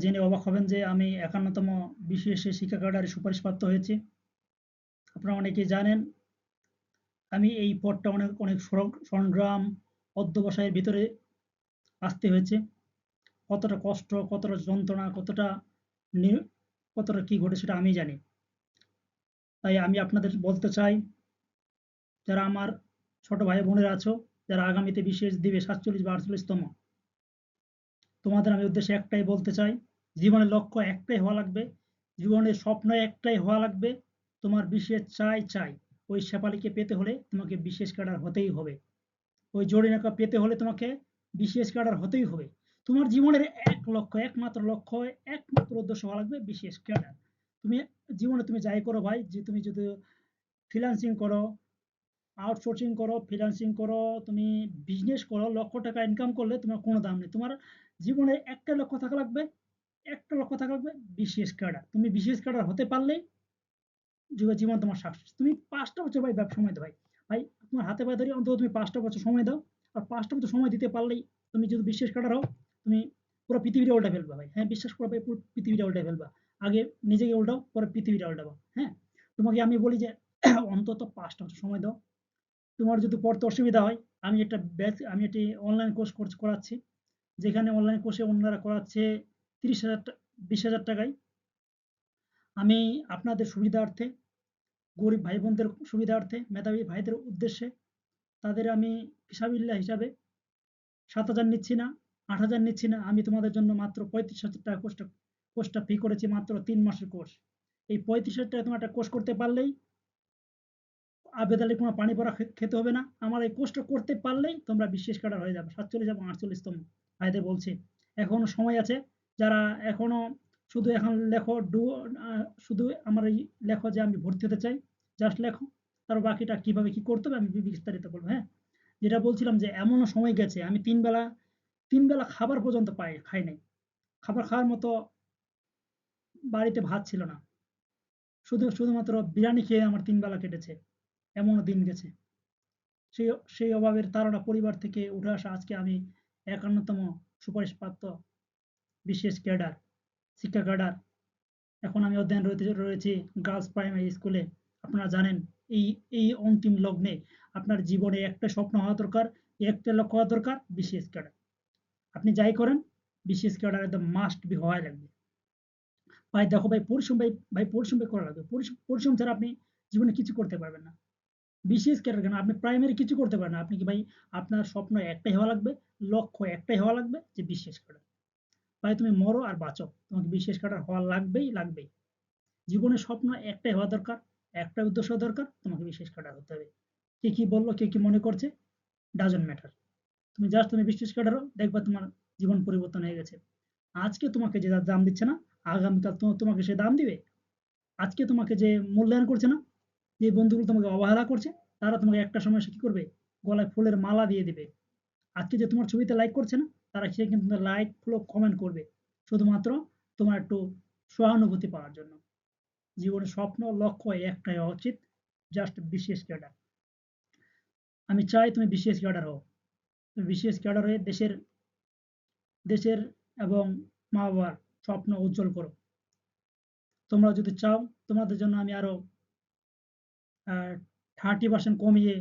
জেনে অবাক হবেন যে আমি ৫১তম BCS শিক্ষা ক্যাডারে সুপারিশপ্রাপ্ত হয়েছি। আপনারা অনেকেই জানেন আমি এই পদটা অনেক সংগ্রাম, অধ্যবসায়ের ভিতরে আসতে হয়েছে। কতটা কষ্ট, কতটা যন্ত্রণা, নি কতটা কি ঘটে সেটা আমিই জানি। তাই আমি আপনাদের বলতে চাই, যারা আমার ছোট ভাই বোনেরা আছো, যারা আগামীতে BCS দিবে ৪৭ বা ৪৮তম, তোমাদের আমি উদ্দেশ্যে একটাই বলতে চাই, জীবনের লক্ষ্য একটাই হওয়া লাগবে, জীবনের স্বপ্ন একটাই হওয়া লাগবে। তোমার BCS চাই। ওই শেফালিকে পেতে হলে তোমাকে BCS ক্যাডার হতেই হবে। ওই জরিনাকে পেতে হলে তোমাকে BCS ক্যাডার হতেই হবে। তোমার জীবনের একমাত্র লক্ষ্য, একমাত্র উদ্দেশ্য হওয়া লাগবে BCS ক্যাডার। তুমি জীবনে তুমি যাই করো ভাই, যে তুমি যদি ফ্রিল্যান্সিং করো, আউটসোর্সিং করো, ফ্রিল্যান্সিং করো, তুমি বিজনেস করো, লক্ষ টাকা ইনকাম করলে তোমার কোনো দাম নেই। তোমার জীবনে একটা লক্ষ্য থাকা লাগবে, BCS ক্যাডার। তুমি BCS ক্যাডার হতে পারলেই জীবন তোমার সাকসেস। তুমি ৫টা বছর ভাই সময় দাও ভাই। ভাই তোমার হাতে পায়ে ধরে অন্তত তুমি ৫টা বছর সময় দাও। আর ৫টা বছর সময় দিতে পারলেই তুমি যদি BCS ক্যাডার হও, তুমি পুরো পৃথিবীটা উল্টে ফেলবা ভাই। হ্যাঁ, বিশ্বাস করো ভাই, পুরো পৃথিবীটা উল্টে ফেলবা। আগে নিজেকে উল্টাও, পরে পৃথিবীটা উল্টাবা। হ্যাঁ? তোমাকে আমি বলি যে অন্তত ৫টা বছর সময় দাও। তোমার যদি পড়তে অসুবিধা হয়, আমি একটি অনলাইন কোর্স করাচ্ছি। যেখানে অনলাইন কোর্সে অন্যরা করাচ্ছে ৩০,০০০ ২০,০০০ টাকায়। আমি আপনাদের সুবিধার্থে, গরিব ভাই বোনদের সুবিধার্থে, মেধাবী ভাইদের উদ্দেশ্যে তাদের আমি ফিসাবিল্লাহ হিসাবে ৭,০০০ নিচ্ছি না, ৮,০০০ নিচ্ছি না। আমি তোমাদের জন্য মাত্র ৩৫,০০০ টাকা কোর্সটা ফি করেছি, মাত্র ৩ মাসের কোর্স। এই ৩৫,০০০ টাকায় তোমরা একটা কোর্স করতে পারলেই আবেদনে কোনো পানি পড়া খেতে হবে না। আমার এই কোর্সটা করতে পারলেই তোমরা BCS ক্যাডার হয়ে যাবে ৪৭ এবং ৪৮তম। ভাইদের বলছি, এখনো সময় আছে। যারা এখনো শুধু এখন লেখো, শুধু আমার এই লেখো যে আমি ভর্তি হতে চাই, জাস্ট লেখো। তারপর বাকিটা কিভাবে কি করতে হবে আমি বিস্তারিত বলবো। হ্যাঁ, যেটা বলছিলাম যে এমনও সময় গেছে আমি তিন বেলা খাবার পর্যন্ত খাই নাই। খাবার খাওয়ার মতো বাড়িতে ভাত ছিল না। শুধুমাত্র বিরিয়ানি খেয়ে আমার ৩ বেলা কেটেছে। এমনও দিন গেছে। সেই সেই অভাবের তাড়না পরিবার থেকে উঠে আসা আজকে আমি ৫১তম সুপারিশপ্রাপ্ত BCS ক্যাডার, শিক্ষা ক্যাডার। এখন আমি রয়েছি গার্লস প্রাইমারি স্কুলে। আপনারা জানেন, এই এই অন্তিম লগ্নে আপনার জীবনে একটা স্বপ্ন হওয়া দরকার, একটা লক্ষ্য হওয়া দরকার, BCS ক্যাডার। আপনি যাই করেন, BCS ক্যাডার একদম মাস্ট বি হওয়াই লাগবে। ভাই দেখো ভাই, পরিশ্রম করা লাগবে। পরিশ্রম ছাড়া আপনি জীবনে কিছু করতে পারবেন না। BCS ক্যাডার কেন, আপনি প্রাইমারি কিছু করতে পারেন না। আপনি কি ভাই, আপনার স্বপ্ন একটাই হওয়া লাগবে, লক্ষ্য একটাই হওয়া লাগবে যে BCS ক্যাডার। ভাই তুমি মরো আর বাঁচো, তোমাকে BCS ক্যাডার হওয়া লাগবেই। জীবনের স্বপ্ন একটাই হওয়া দরকার, একটাই উদ্দেশ্য হওয়া দরকার, তোমাকে BCS ক্যাডার হতে হবে। কে কি বললো, কে কি মনে করছে, ডাজন্ট ম্যাটার। তুমি BCS ক্যাডার হও, দেখবা তোমার জীবন পরিবর্তন হয়ে গেছে। আজকে তোমাকে যে দাম দিচ্ছে না, আগামীকাল তোমাকে সে দাম দিবে। আজকে তোমাকে যে মূল্যায়ন করছে না, যে বন্ধুগুলো তোমাকে অবহেলা করছে, তারা তোমাকে একটা সময় এসে কি করবে, গলায় ফুলের মালা দিয়ে দিবে। আজকে যে তোমার ছবিতে লাইক করছে না, তারা সে কিন্তু লাইক ফলো কমেন্ট করবে শুধুমাত্র তোমার একটু সহানুভূতি পাওয়ার জন্য। জীবনের স্বপ্ন লক্ষ্য একটাই হওয়া উচিত, জাস্ট BCS ক্যাডার। আমি চাই তুমি BCS ক্যাডার হও। তুমি BCS ক্যাডার হয়ে দেশের এবং মা বাবার স্বপ্ন উজ্জ্বল করো। তোমরা যদি চাও, তোমাদের জন্য আমি আরো 30% কমিয়ে